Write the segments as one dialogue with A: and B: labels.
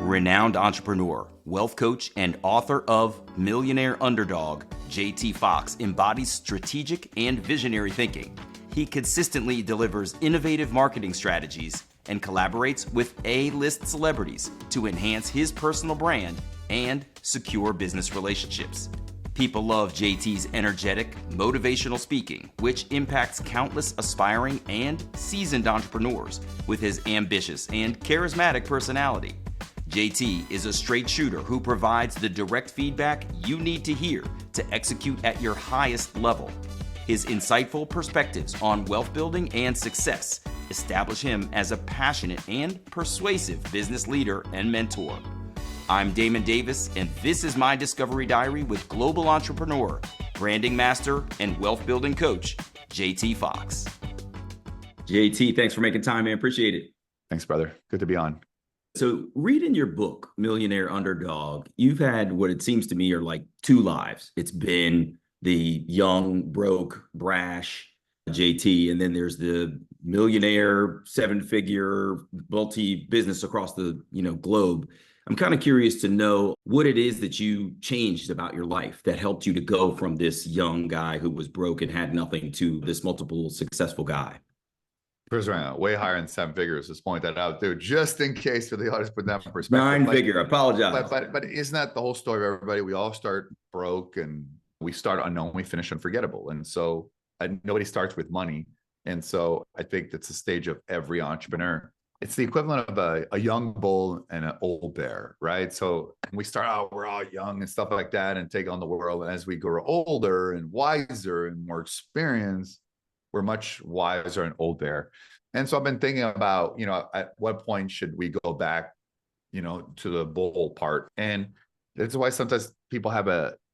A: Renowned entrepreneur, wealth coach, and author of Millionaire Underdog, T Foxx embodies strategic and visionary thinking. He consistently delivers innovative marketing strategies and collaborates with A-list celebrities to enhance his personal brand and secure business relationships. People love JT's energetic, motivational speaking, which impacts countless aspiring and seasoned entrepreneurs with his ambitious and charismatic personality. JT is a straight shooter who provides the direct feedback you need to hear to execute at your highest level. His insightful perspectives on wealth building and success establish him as a passionate and persuasive business leader and mentor. I'm Damon Davis, and this is my Discovery Diary with global entrepreneur, branding master, and wealth building coach, T Foxx. JT, thanks for making time, man. Appreciate it.
B: Thanks, brother. Good to be on.
A: So reading your book, Millionaire Underdog, you've had what it seems to me are like two lives. It's been the young, broke, brash JT, and then there's the millionaire, seven-figure, multi-business across the globe. I'm kind of curious to know what it is that you changed about your life that helped you to go from this young guy who was broke and had nothing to this multiple successful guy.
B: First round, way higher than seven figures. Just point that out, dude, just in case for the audience, put that in perspective.
A: Nine-figure, I apologize.
B: But isn't that the whole story of everybody? We all start broke and we start unknown, we finish unforgettable. And so nobody starts with money. And so I think that's the stage of every entrepreneur. It's the equivalent of a young bull and an old bear, right? So we start out, we're all young and stuff like that and take on the world. And as we grow older and wiser and more experienced, we're much wiser and old bear. And so I've been thinking about, at what point should we go back, to the bull part? And that's why sometimes people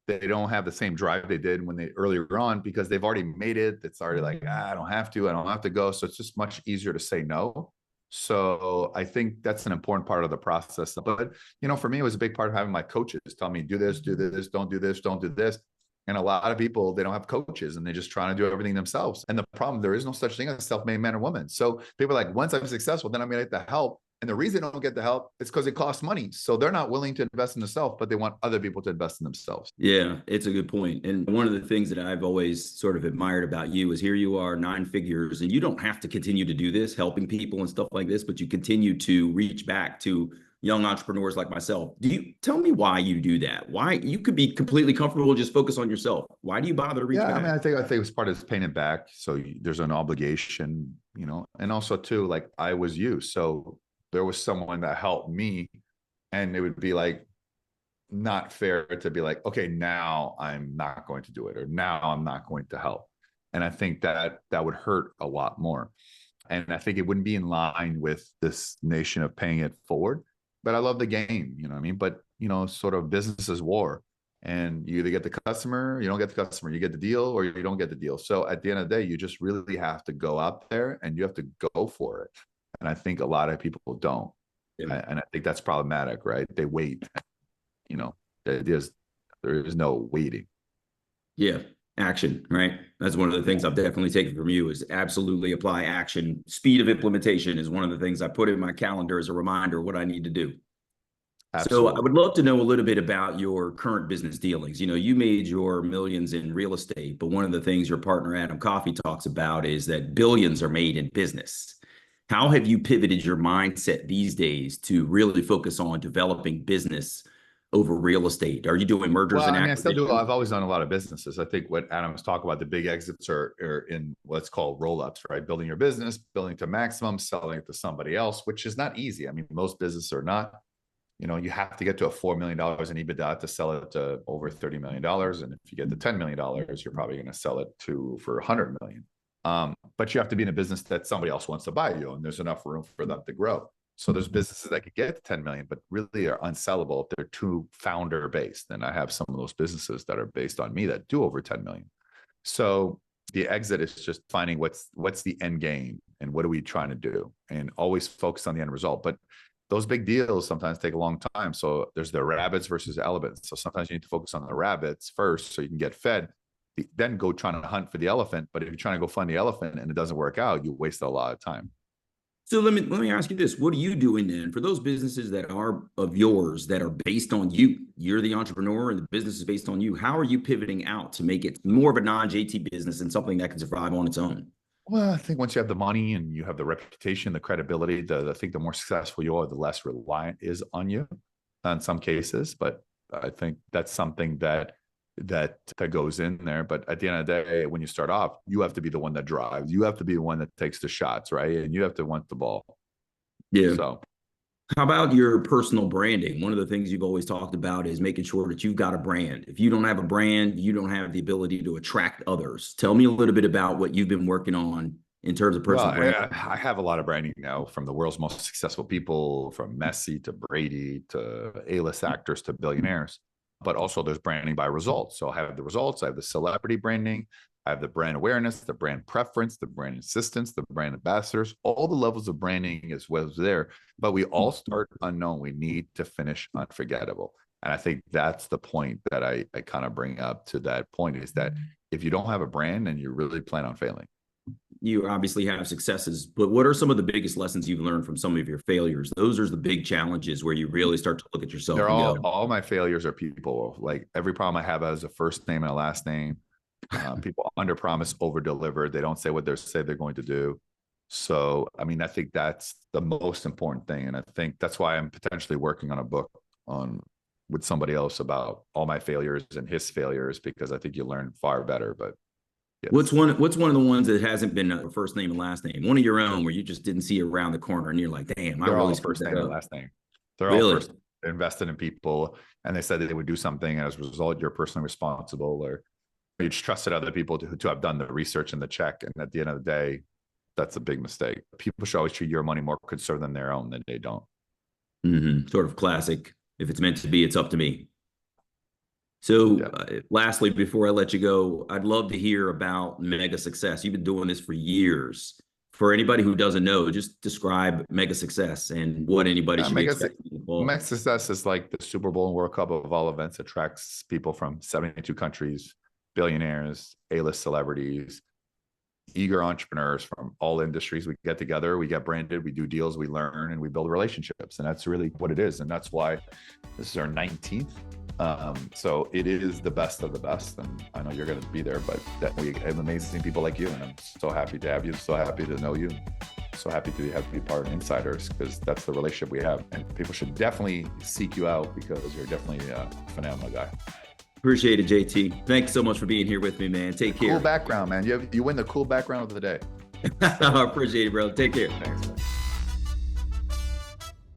B: they don't have the same drive they did when they earlier on, because they've already made it. It's already like, I don't have to go. So it's just much easier to say no. So I think that's an important part of the process. But, for me, it was a big part of having my coaches tell me, do this, don't do this, don't do this. And a lot of people, they don't have coaches and they're just trying to do everything themselves. And the problem, there is no such thing as a self-made man or woman. So people are like, once I'm successful, then I'm going to get the help. And the reason they don't get the help is because it costs money. So they're not willing to invest in themselves, but they want other people to invest in themselves.
A: Yeah, it's a good point. And one of the things that I've always sort of admired about you is here you are, nine figures, and you don't have to continue to do this, helping people and stuff like this, but you continue to reach back to young entrepreneurs like myself. Do you tell me why you do that? Why you could be completely comfortable, just focus on yourself. Why do you bother to reach back?
B: I think it was part of this paying it back. So there's an obligation, and also too, like I was you. So there was someone that helped me, and it would be like not fair to be like, okay, now I'm not going to do it, or now I'm not going to help. And I think that would hurt a lot more. And I think it wouldn't be in line with this nation of paying it forward. But I love the game, you know what I mean? But, sort of business is war. And you either get the customer, you don't get the customer, you get the deal or you don't get the deal. So at the end of the day, you just really have to go out there and you have to go for it. And I think a lot of people don't. Yeah. And I think that's problematic, right? They wait, there is no waiting.
A: Yeah. Action, right? That's one of the things I've definitely taken from you is absolutely apply action. Speed of implementation is one of the things I put in my calendar as a reminder of what I need to do. Absolutely. So I would love to know a little bit about your current business dealings. You made your millions in real estate, but one of the things your partner Adam Coffey talks about is that billions are made in business. How have you pivoted your mindset these days to really focus on developing business over real estate? Are you doing mergers and acquisitions?
B: I still do. I've always done a lot of businesses. I think what Adam was talking about, the big exits are in what's called roll-ups, right? Building your business, building to maximum, selling it to somebody else, which is not easy. I mean, most businesses are not. You have to get to a $4 million in EBITDA to sell it to over $30 million. And if you get to $10 million, you're probably going to sell it for $100 million. But you have to be in a business that somebody else wants to buy you, and there's enough room for them to grow. So there's businesses that could get to 10 million, but really are unsellable if they're too founder based. And I have some of those businesses that are based on me that do over 10 million. So the exit is just finding what's the end game and what are we trying to do, and always focus on the end result. But those big deals sometimes take a long time. So there's the rabbits versus elephants. So sometimes you need to focus on the rabbits first so you can get fed, then go trying to hunt for the elephant. But if you're trying to go find the elephant and it doesn't work out, you waste a lot of time.
A: So let me ask you this. What are you doing then for those businesses that are of yours that are based on you? You're the entrepreneur and the business is based on you. How are you pivoting out to make it more of a non-JT business and something that can survive on its own?
B: Well, I think once you have the money and you have the reputation, the credibility, I think the more successful you are, the less reliant is on you in some cases. But I think that's something that goes in there. But at the end of the day, when you start off, you have to be the one that drives. You have to be the one that takes the shots, right? And you have to want the ball.
A: Yeah.
B: So
A: How about your personal branding? One of the things you've always talked about is making sure that you've got a brand. If you don't have a brand, you don't have the ability to attract others. Tell me a little bit about what you've been working on in terms of
B: well,
A: personal branding.
B: I have a lot of branding now, from the world's most successful people, from Messi to Brady to A-list actors to billionaires. But also there's branding by results. So I have the results, I have the celebrity branding, I have the brand awareness, the brand preference, the brand assistance, the brand ambassadors. All the levels of branding is what's there. But we all start unknown. We need to finish unforgettable. And I think that's the point that I kind of bring up to that point, is that if you don't have a brand, then you really plan on failing.
A: You obviously have successes, but what are some of the biggest lessons you've learned from some of your failures? Those are the big challenges where you really start to look at yourself
B: They're
A: and go,
B: all my failures are people. Like every problem I have has a first name and a last name. People under promise, over deliver. They don't say what they say they're going to do. So, I mean, I think that's the most important thing. And I think that's why I'm potentially working on a book with somebody else about all my failures and his failures, because I think you learn far better. But yes.
A: What's one of the ones that hasn't been a first name and last name? One of your own where you just didn't see around the corner and you're like, damn, I
B: They're
A: really
B: all
A: screwed
B: first
A: that
B: name and
A: up.
B: last name. They're all
A: Really?
B: first. They invested in people, and they said that they would do something, and as a result, you're personally responsible, or you just trusted other people to have done the research and the check. And at the end of the day, that's a big mistake. People should always treat your money more concerned than their own, than they don't.
A: Sort of classic. If it's meant to be, it's up to me. So,
B: Yeah.
A: Lastly, before I let you go, I'd love to hear about mega success. You've been doing this for years. For anybody who doesn't know, just describe mega success and what anybody should be expecting in the fall.
B: Mega success is like the Super Bowl and World Cup of all events. Attracts people from 72 countries, billionaires, A-list celebrities, eager entrepreneurs from all industries. We get together, we get branded, we do deals, we learn, and we build relationships. And that's really what it is. And that's why this is our 19th. So it is the best of the best. And I know you're going to be there, but that we have amazing people like you. And I'm so happy to have you, so happy to know you, so happy to have you be part of Insiders, because that's the relationship we have. And people should definitely seek you out, because you're definitely a phenomenal guy.
A: Appreciate it, JT. Thanks so much for being here with me, man. Take care.
B: Cool background, man. You win the cool background of the day.
A: I appreciate it, bro. Take care.